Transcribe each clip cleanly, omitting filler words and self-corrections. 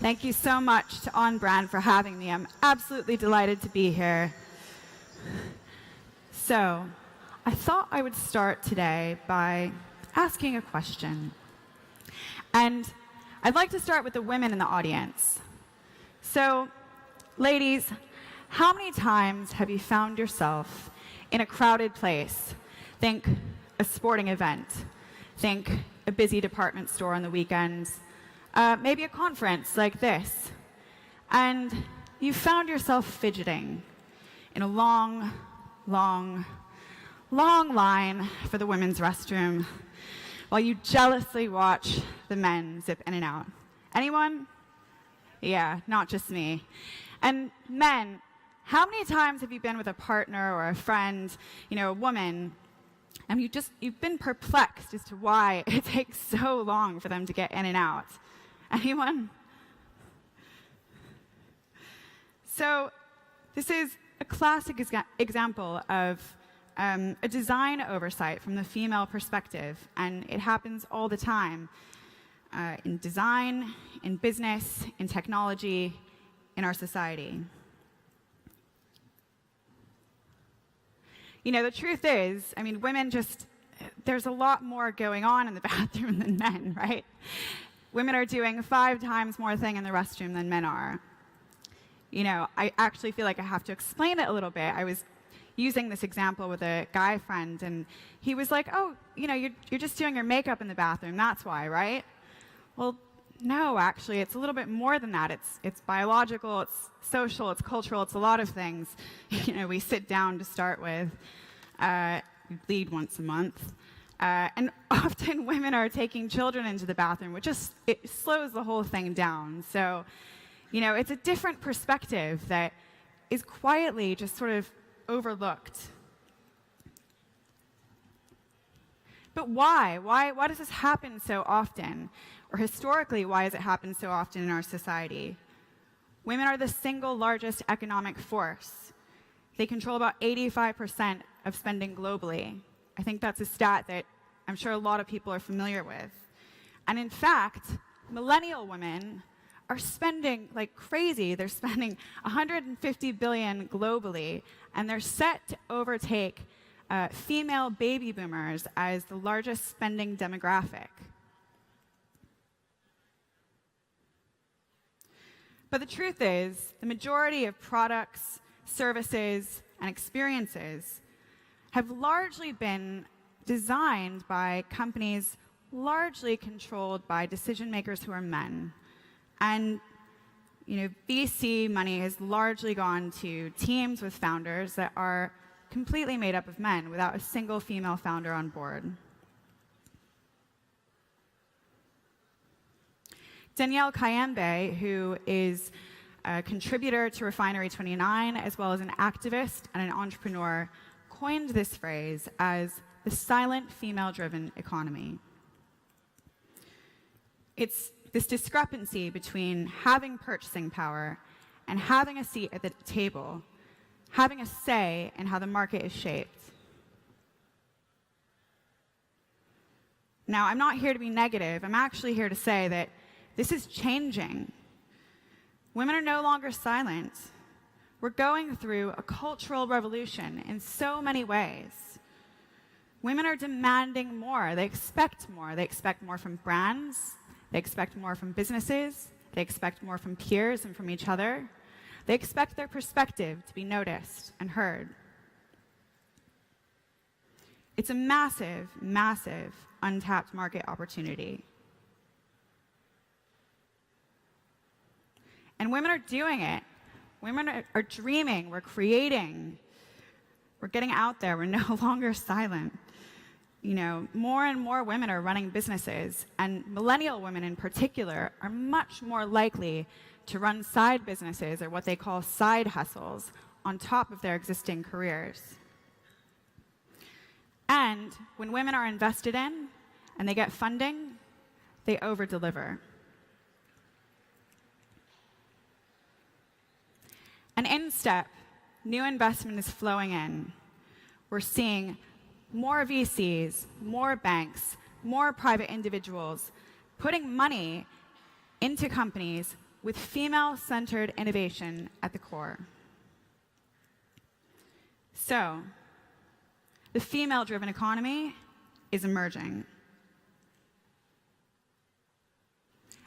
Thank you so much to OnBrand for having me. I'm absolutely delighted to be here. So, I thought I would start today by asking a question. And I'd like to start with the women in the audience. So, ladies, how many times have you found yourself in a crowded place? Think a sporting event. Think a busy department store on the weekends. Maybe a conference like this. And you found yourself fidgeting in a long line for the women's restroom while you jealously watch the men zip in and out. Anyone? Yeah, not just me. And men, how many times have you been with a partner or a friend, a woman, and you've been perplexed as to why it takes so long for them to get in and out? Anyone? So this is a classic example of a design oversight from the female perspective, and it happens all the time in design, in business, in technology, in our society. The truth is, women there's a lot more going on in the bathroom than men, right? Women are doing 5 times more thing in the restroom than men are. I actually feel like I have to explain it a little bit. I was using this example with a guy friend, and he was like, oh, you're just doing your makeup in the bathroom, that's why, right? Well, no, actually, it's a little bit more than that. It's biological, it's social, it's cultural, it's a lot of things. We sit down to start with. We bleed once a month. And often women are taking children into the bathroom, which it slows the whole thing down. So, it's a different perspective that is quietly just sort of overlooked. But why? Why does this happen so often? Or historically, why has it happened so often in our society? Women are the single largest economic force. They control about 85% of spending globally. I think that's a stat that I'm sure a lot of people are familiar with. And in fact, millennial women are spending like crazy. They're spending $150 billion globally, and they're set to overtake female baby boomers as the largest spending demographic. But the truth is, the majority of products, services, and experiences have largely been designed by companies largely controlled by decision makers who are men. And VC money has largely gone to teams with founders that are completely made up of men without a single female founder on board. Danielle Kayembe, who is a contributor to Refinery29, as well as an activist and an entrepreneur, coined this phrase as the silent female-driven economy. It's this discrepancy between having purchasing power and having a seat at the table, having a say in how the market is shaped. Now, I'm not here to be negative. I'm actually here to say that this is changing. Women are no longer silent. We're going through a cultural revolution in so many ways. Women are demanding more. They expect more. They expect more from brands. They expect more from businesses. They expect more from peers and from each other. They expect their perspective to be noticed and heard. It's a massive, massive untapped market opportunity. And women are doing it. Women are dreaming. We're creating. We're getting out there. We're no longer silent. More and more women are running businesses, and millennial women in particular are much more likely to run side businesses, or what they call side hustles, on top of their existing careers. And when women are invested in and they get funding, they over-deliver. And in step, new investment is flowing in. We're seeing more VCs, more banks, more private individuals putting money into companies with female-centered innovation at the core. So, the female-driven economy is emerging.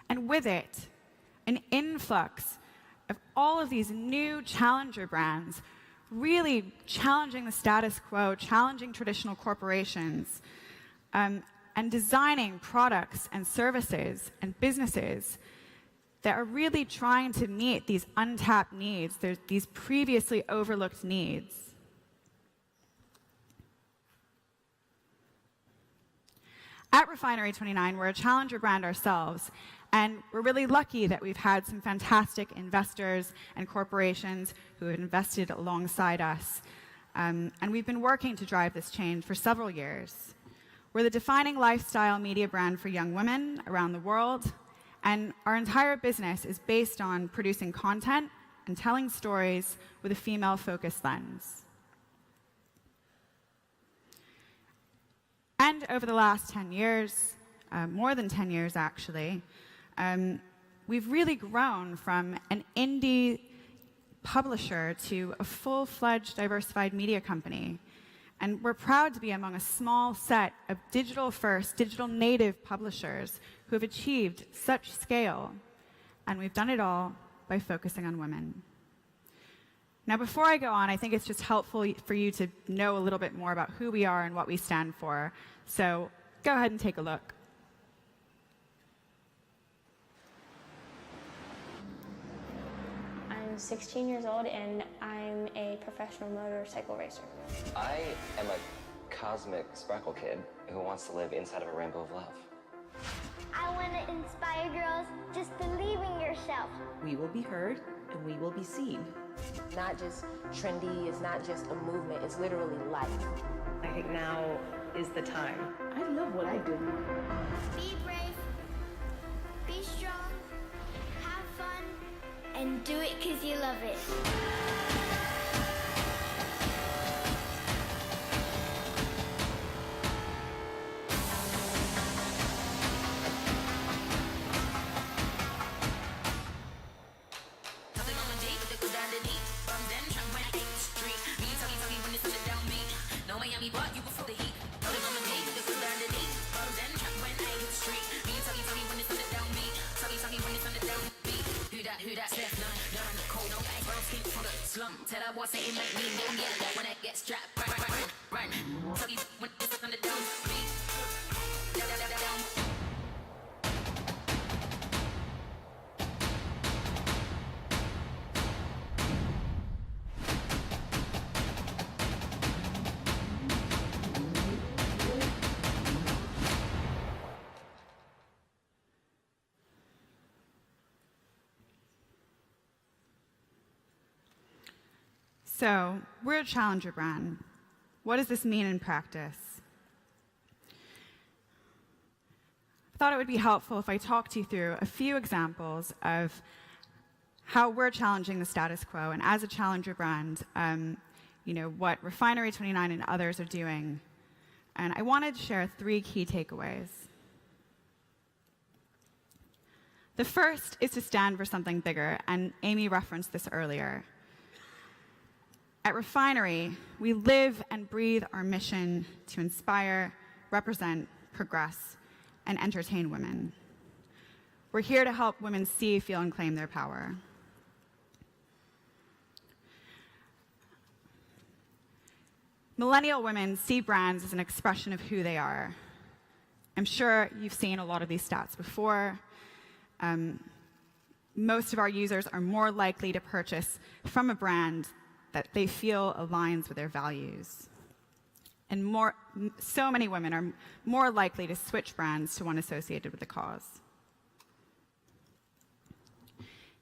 And with it, an influx of all of these new challenger brands, really challenging the status quo, challenging traditional corporations, and designing products and services and businesses that are really trying to meet these untapped needs, these previously overlooked needs. At Refinery29, we're a challenger brand ourselves, and we're really lucky that we've had some fantastic investors and corporations who have invested alongside us. And we've been working to drive this change for several years. We're the defining lifestyle media brand for young women around the world, and our entire business is based on producing content and telling stories with a female-focused lens. And over the last 10 years, more than 10 years actually, we've really grown from an indie publisher to a full-fledged diversified media company. And we're proud to be among a small set of digital-first, digital-native publishers who have achieved such scale. And we've done it all by focusing on women. Now, before I go on, I think it's just helpful for you to know a little bit more about who we are and what we stand for. So go ahead and take a look. I'm 16 years old and I'm a professional motorcycle racer. I am a cosmic sparkle kid who wants to live inside of a rainbow of love. I want to inspire girls, just believe in yourself. We will be heard and we will be seen. Not just trendy, it's not just a movement, it's literally life. I think now is the time. I love what I do. Be brave, be strong, have fun, and do it because you love it. Tell her what's saying like me, no yeah, when I get strapped, run. Tell you when it's on the down beat. Down. So, we're a challenger brand. What does this mean in practice? I thought it would be helpful if I talked you through a few examples of how we're challenging the status quo, and as a challenger brand, what Refinery29 and others are doing. And I wanted to share 3 key takeaways. The first is to stand for something bigger, and Amy referenced this earlier. At Refinery, we live and breathe our mission to inspire, represent, progress, and entertain women. We're here to help women see, feel, and claim their power. Millennial women see brands as an expression of who they are. I'm sure you've seen a lot of these stats before. Most of our users are more likely to purchase from a brand that they feel aligns with their values. And so many women are more likely to switch brands to one associated with the cause.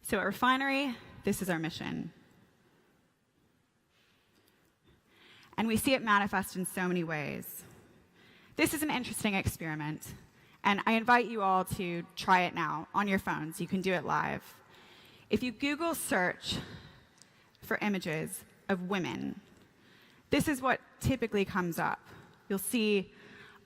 So at Refinery, this is our mission. And we see it manifest in so many ways. This is an interesting experiment, and I invite you all to try it now on your phones. You can do it live. If you Google search for images of women, this is what typically comes up. You'll see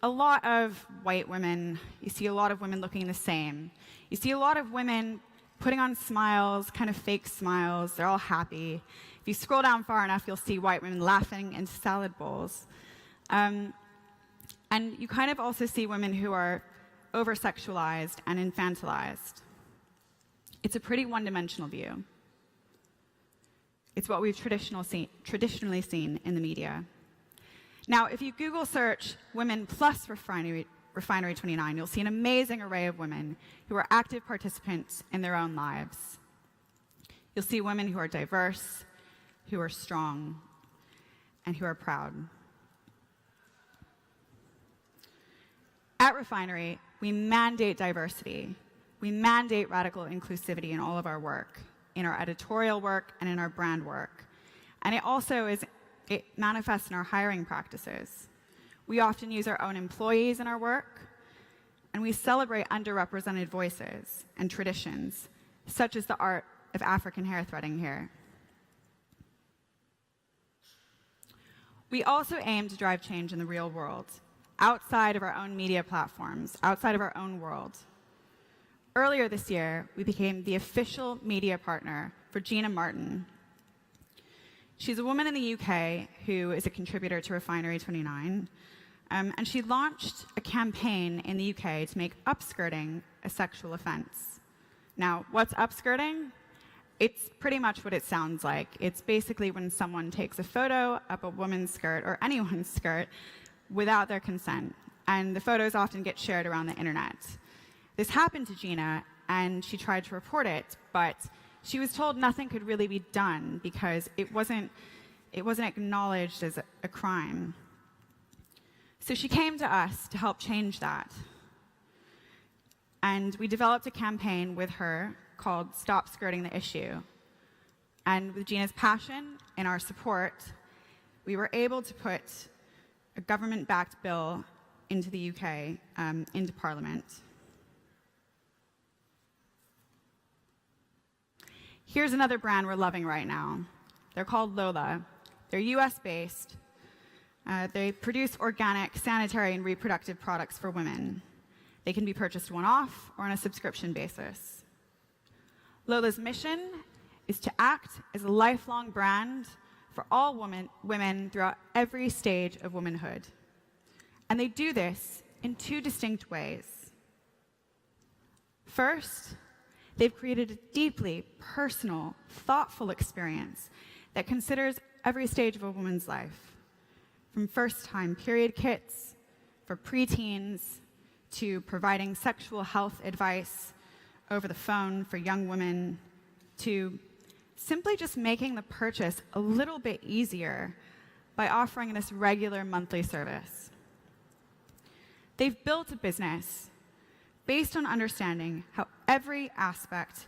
a lot of white women. You see a lot of women looking the same. You see a lot of women putting on smiles, kind of fake smiles. They're all happy. If you scroll down far enough, you'll see white women laughing into salad bowls. And you kind of also see women who are over-sexualized and infantilized. It's a pretty one-dimensional view. It's what we've traditionally seen in the media. Now, if you Google search women plus Refinery29, you'll see an amazing array of women who are active participants in their own lives. You'll see women who are diverse, who are strong, and who are proud. At Refinery, we mandate diversity. We mandate radical inclusivity in all of our work, in our editorial work and in our brand work. And it manifests in our hiring practices. We often use our own employees in our work, and we celebrate underrepresented voices and traditions, such as the art of African hair threading here. We also aim to drive change in the real world, outside of our own media platforms, outside of our own world. Earlier this year, we became the official media partner for Gina Martin. She's a woman in the UK who is a contributor to Refinery29, and she launched a campaign in the UK to make upskirting a sexual offense. Now, what's upskirting? It's pretty much what it sounds like. It's basically when someone takes a photo of a woman's skirt or anyone's skirt without their consent, and the photos often get shared around the internet. This happened to Gina, and she tried to report it, but she was told nothing could really be done because it wasn't acknowledged as a crime. So she came to us to help change that. And we developed a campaign with her called Stop Skirting the Issue. And with Gina's passion and our support, we were able to put a government-backed bill into the UK, into Parliament. Here's another brand we're loving right now. They're called Lola. They're US-based. They produce organic, sanitary, and reproductive products for women. They can be purchased one-off or on a subscription basis. Lola's mission is to act as a lifelong brand for all women throughout every stage of womanhood. And they do this in two distinct ways. First, they've created a deeply personal, thoughtful experience that considers every stage of a woman's life, from first-time period kits for preteens to providing sexual health advice over the phone for young women to simply just making the purchase a little bit easier by offering this regular monthly service. They've built a business based on understanding how every aspect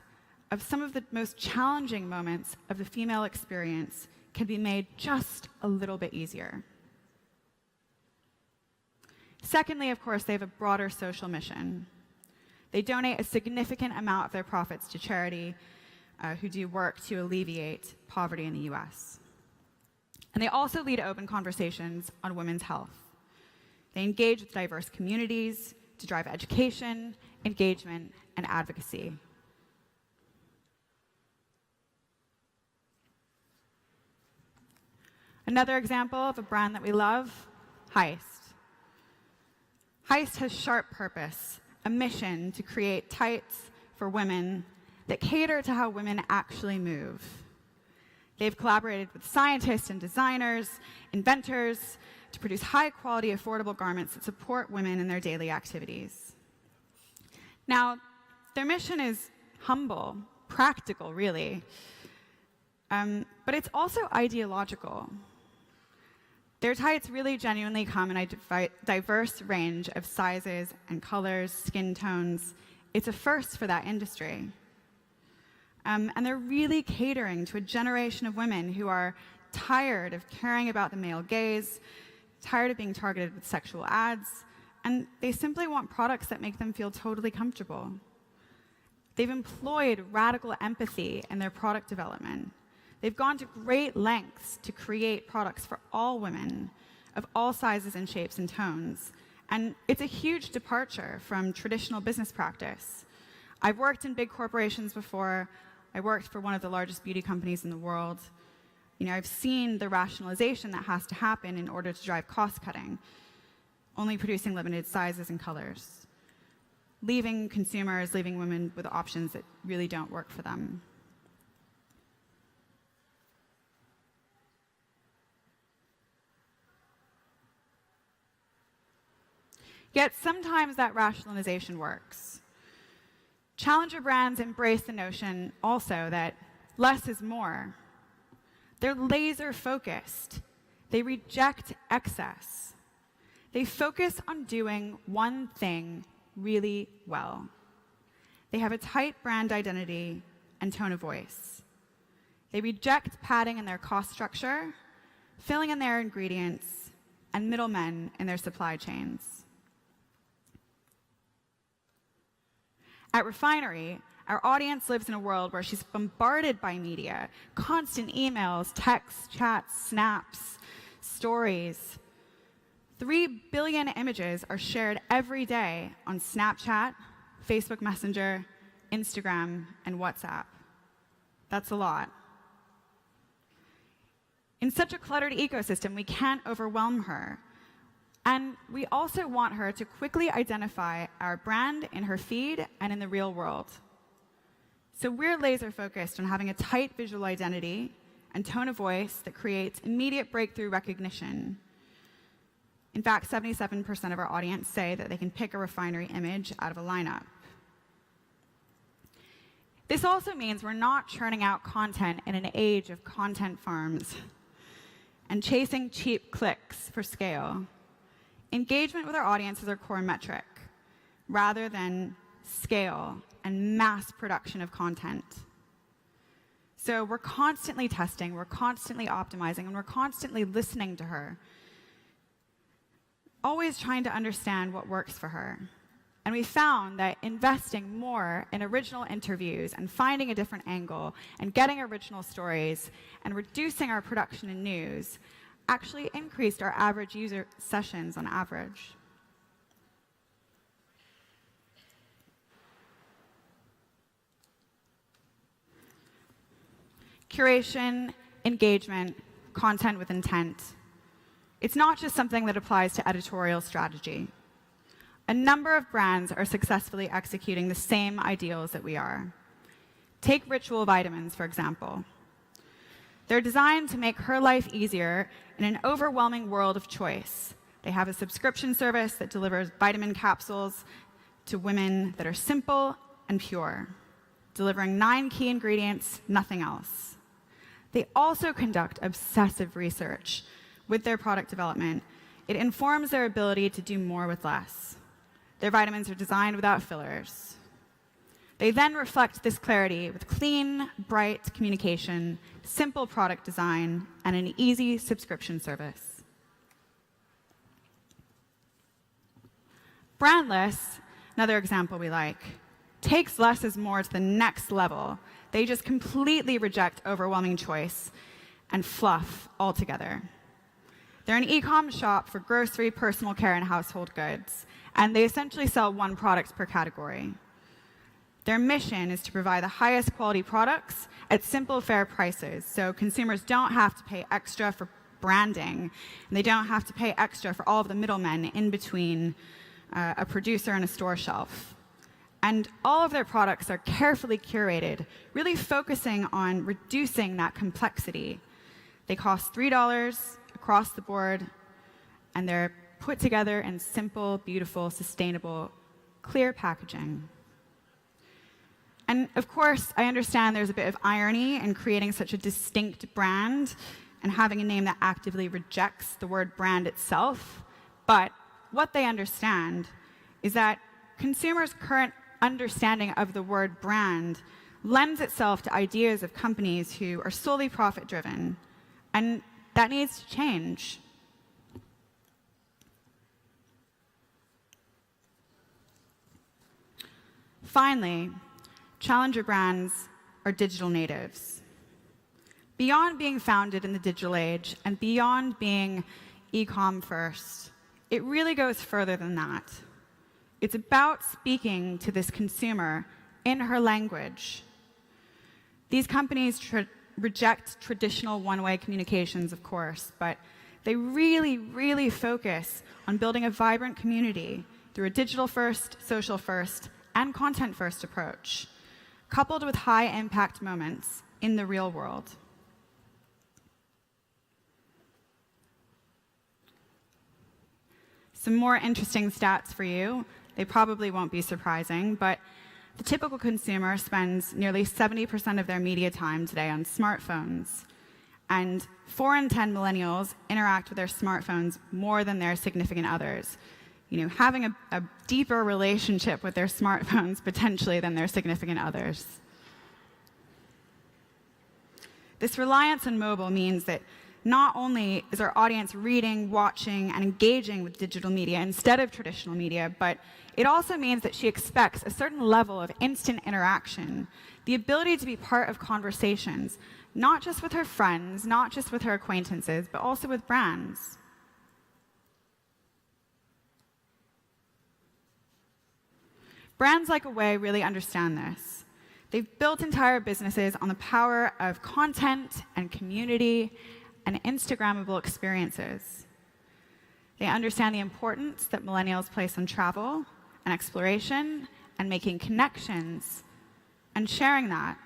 of some of the most challenging moments of the female experience can be made just a little bit easier. Secondly, of course, they have a broader social mission. They donate a significant amount of their profits to charity who do work to alleviate poverty in the US. And they also lead open conversations on women's health. They engage with diverse communities to drive education, engagement, and advocacy. Another example of a brand that we love, Heist. Heist has sharp purpose, a mission to create tights for women that cater to how women actually move. They've collaborated with scientists and designers, inventors, to produce high-quality, affordable garments that support women in their daily activities. Now, their mission is humble, practical, really, but it's also ideological. Their tights really genuinely come in a diverse range of sizes and colors, skin tones. It's a first for that industry. And they're really catering to a generation of women who are tired of caring about the male gaze, tired of being targeted with sexual ads, and they simply want products that make them feel totally comfortable. They've employed radical empathy in their product development. They've gone to great lengths to create products for all women of all sizes and shapes and tones. And it's a huge departure from traditional business practice. I've worked in big corporations before. I worked for one of the largest beauty companies in the world. I've seen the rationalization that has to happen in order to drive cost cutting, only producing limited sizes and colors, leaving women with options that really don't work for them. Yet sometimes that rationalization works. Challenger brands embrace the notion also that less is more. They're laser focused. They reject excess. They focus on doing one thing really well. They have a tight brand identity and tone of voice. They reject padding in their cost structure, filling in their ingredients, and middlemen in their supply chains. At Refinery, our audience lives in a world where she's bombarded by media, constant emails, texts, chats, snaps, stories. 3 billion images are shared every day on Snapchat, Facebook Messenger, Instagram, and WhatsApp. That's a lot. In such a cluttered ecosystem, we can't overwhelm her. And we also want her to quickly identify our brand in her feed and in the real world. So we're laser focused on having a tight visual identity and tone of voice that creates immediate breakthrough recognition. In fact, 77% of our audience say that they can pick a Refinery image out of a lineup. This also means we're not churning out content in an age of content farms and chasing cheap clicks for scale. Engagement with our audience is our core metric, rather than scale and mass production of content. So we're constantly testing, we're constantly optimizing, and we're constantly listening to her, always trying to understand what works for her. And we found that investing more in original interviews and finding a different angle and getting original stories and reducing our production in news actually increased our average user sessions on average. Curation, engagement, content with intent. It's not just something that applies to editorial strategy. A number of brands are successfully executing the same ideals that we are. Take Ritual Vitamins, for example. They're designed to make her life easier in an overwhelming world of choice. They have a subscription service that delivers vitamin capsules to women that are simple and pure, delivering 9 key ingredients, nothing else. They also conduct obsessive research with their product development. It informs their ability to do more with less. Their vitamins are designed without fillers. They then reflect this clarity with clean, bright communication, simple product design, and an easy subscription service. Brandless, another example we like, takes less is more to the next level. They just completely reject overwhelming choice and fluff altogether. They're an e-com shop for grocery, personal care, and household goods, and they essentially sell one product per category. Their mission is to provide the highest quality products at simple, fair prices, so consumers don't have to pay extra for branding, and they don't have to pay extra for all of the middlemen in between a producer and a store shelf. And all of their products are carefully curated, really focusing on reducing that complexity. They cost $3 across the board, and they're put together in simple, beautiful, sustainable, clear packaging. And of course, I understand there's a bit of irony in creating such a distinct brand and having a name that actively rejects the word brand itself. But what they understand is that consumers' current understanding of the word brand lends itself to ideas of companies who are solely profit-driven. And that needs to change. Finally, challenger brands are digital natives. Beyond being founded in the digital age and beyond being e-com first, it really goes further than that. It's about speaking to this consumer in her language. These companies reject traditional one-way communications, of course, but they really, really focus on building a vibrant community through a digital-first, social-first, and content-first approach, coupled with high-impact moments in the real world. Some more interesting stats for you. They probably won't be surprising, but the typical consumer spends nearly 70% of their media time today on smartphones. And 4 in 10 millennials interact with their smartphones more than their significant others. You know, having a deeper relationship with their smartphones potentially than their significant others. This reliance on mobile means that not only is our audience reading, watching, and engaging with digital media instead of traditional media, but it also means that she expects a certain level of instant interaction, the ability to be part of conversations, not just with her friends, not just with her acquaintances, but also with brands. Brands like Away really understand this. They've built entire businesses on the power of content and community and Instagrammable experiences. They understand the importance that millennials place on travel and exploration and making connections and sharing that.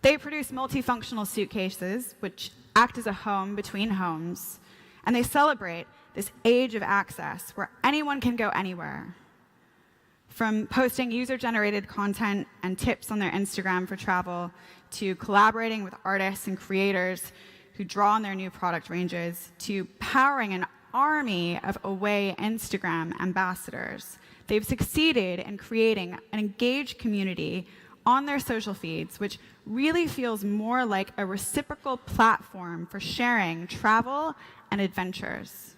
They produce multifunctional suitcases, which act as a home between homes, and they celebrate this age of access where anyone can go anywhere. From posting user-generated content and tips on their Instagram for travel, to collaborating with artists and creators who draw on their new product ranges, to powering an army of Away Instagram ambassadors. They've succeeded in creating an engaged community on their social feeds, which really feels more like a reciprocal platform for sharing travel and adventures.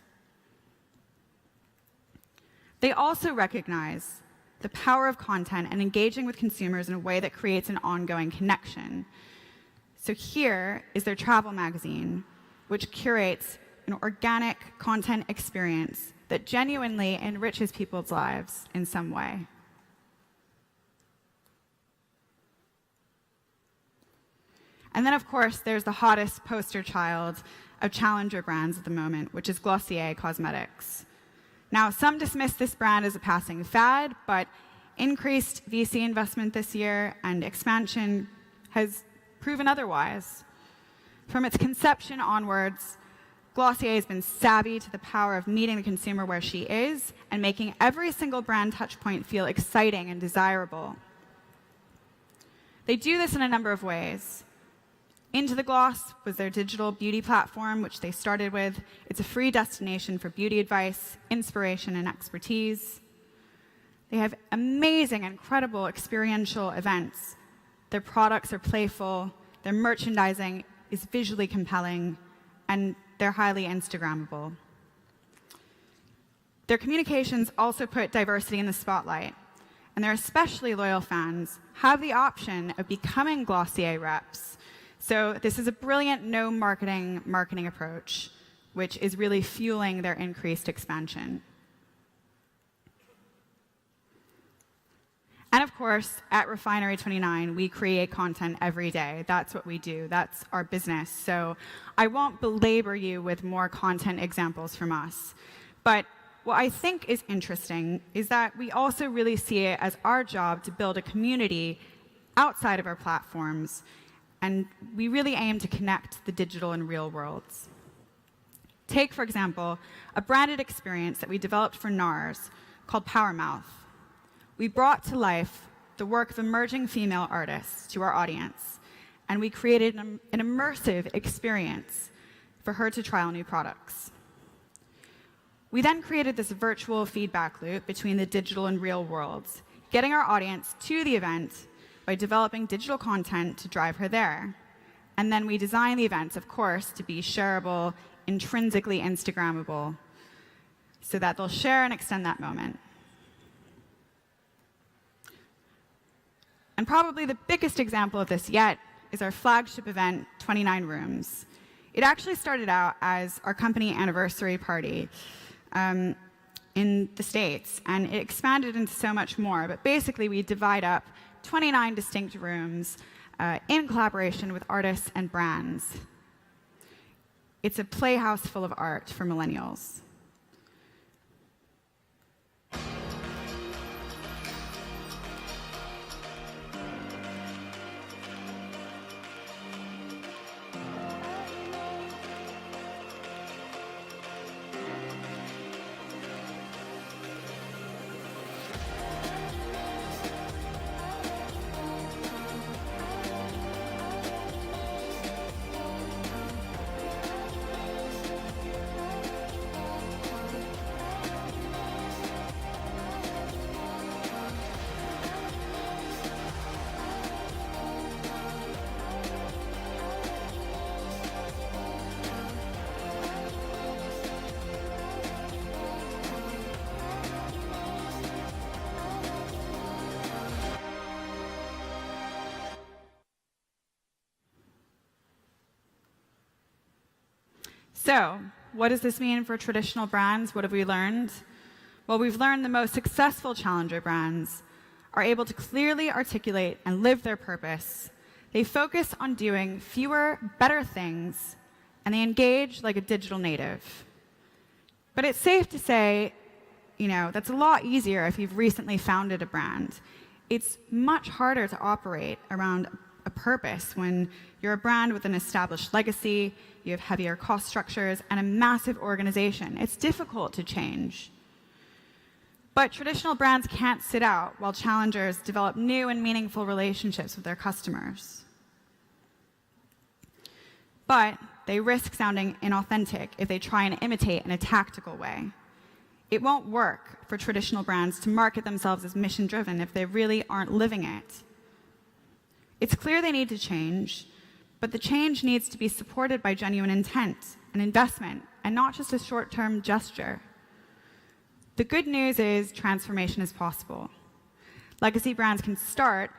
They also recognize the power of content and engaging with consumers in a way that creates an ongoing connection. So here is their travel magazine, which curates an organic content experience that genuinely enriches people's lives in some way. And then, of course, there's the hottest poster child of challenger brands at the moment, which is Glossier Cosmetics. Now, some dismiss this brand as a passing fad, but increased VC investment this year and expansion has proven otherwise. From its conception onwards, Glossier has been savvy to the power of meeting the consumer where she is and making every single brand touchpoint feel exciting and desirable. They do this in a number of ways. Into the Gloss was their digital beauty platform, which they started with. It's a free destination for beauty advice, inspiration, and expertise. They have amazing, incredible experiential events. Their products are playful, their merchandising is visually compelling, and they're highly Instagrammable. Their communications also put diversity in the spotlight, and their especially loyal fans have the option of becoming Glossier reps. So this is a brilliant no-marketing approach, which is really fueling their increased expansion. And of course, at Refinery29, we create content every day. That's what we do. That's our business. So I won't belabor you with more content examples from us. But what I think is interesting is that we also really see it as our job to build a community outside of our platforms. And we really aim to connect the digital and real worlds. Take, for example, a branded experience that we developed for NARS called Power Mouth. We brought to life the work of emerging female artists to our audience, and we created an immersive experience for her to trial new products. We then created this virtual feedback loop between the digital and real worlds, getting our audience to the event by developing digital content to drive her there. And then we designed the events, of course, to be shareable, intrinsically Instagrammable, so that they'll share and extend that moment. And probably the biggest example of this yet is our flagship event, 29 Rooms. It actually started out as our company anniversary party. in the States, and it expanded into so much more. But basically, we divide up 29 distinct rooms in collaboration with artists and brands. It's a playhouse full of art for millennials. So, what does this mean for traditional brands? What have we learned? Well, we've learned the most successful challenger brands are able to clearly articulate and live their purpose. They focus on doing fewer, better things, and they engage like a digital native. But it's safe to say, that's a lot easier if you've recently founded a brand. It's much harder to operate around a purpose when you're a brand with an established legacy, you have heavier cost structures, and a massive organization. It's difficult to change. But traditional brands can't sit out while challengers develop new and meaningful relationships with their customers. But they risk sounding inauthentic if they try and imitate in a tactical way. It won't work for traditional brands to market themselves as mission-driven if they really aren't living it. It's clear they need to change, but the change needs to be supported by genuine intent and investment, and not just a short-term gesture. The good news is transformation is possible. Legacy brands can start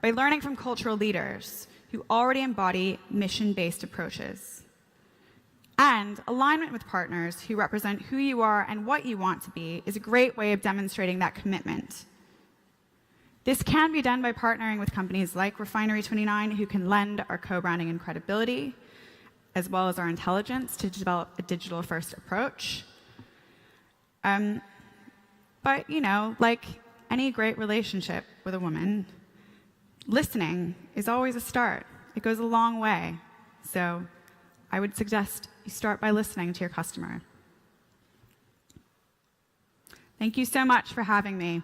by learning from cultural leaders who already embody mission-based approaches. And alignment with partners who represent who you are and what you want to be is a great way of demonstrating that commitment. This can be done by partnering with companies like Refinery29, who can lend our co-branding and credibility, as well as our intelligence to develop a digital-first approach. But, like any great relationship with a woman, listening is always a start. It goes a long way. So I would suggest you start by listening to your customer. Thank you so much for having me.